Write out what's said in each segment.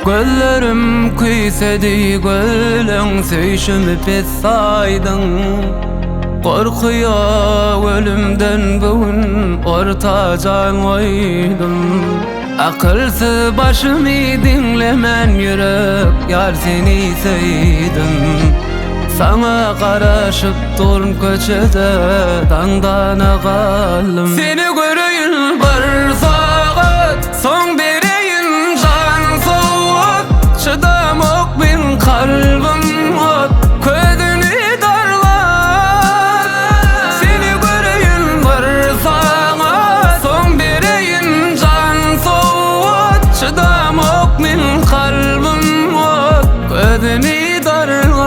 Gözlerim küysedi gölün söýüşümi pes saýdyň. Korkuya ölümden bugün ortacan oydum. Akılsız başımı dinlemen yürek, yar seni sevdim. Sana karaşıp durun köçede dağdana kaldım. Seni göreyin bir saat, son bereyin can soğuk. Çıdamak bin kalbim ot, ködünü darlar. Seni göreyin bir saat, son bereyin can soğuk. Çıdamak bin kalbim ot, ködünü darlar.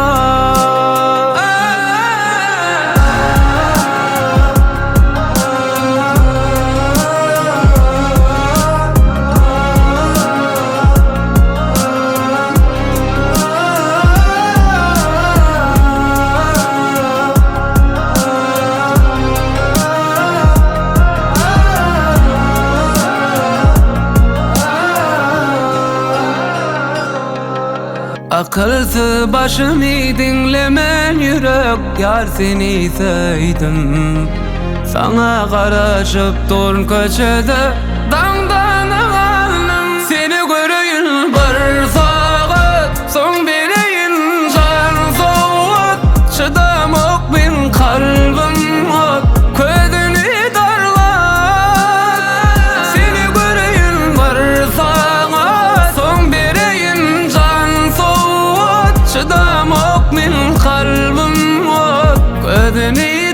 Akılsız başımı dinlemen yürek, yar seni sevdim. Sana karaşıp durun köçede dağdana kaldım. Seni göreyin bir saat, son bereyin can soğuk. Çıdamak bin kalbim ot, ködünü darlar. Seni göreyin bir saat, son bereyin can soğuk. Çıdamak min kalbim ot, ködünü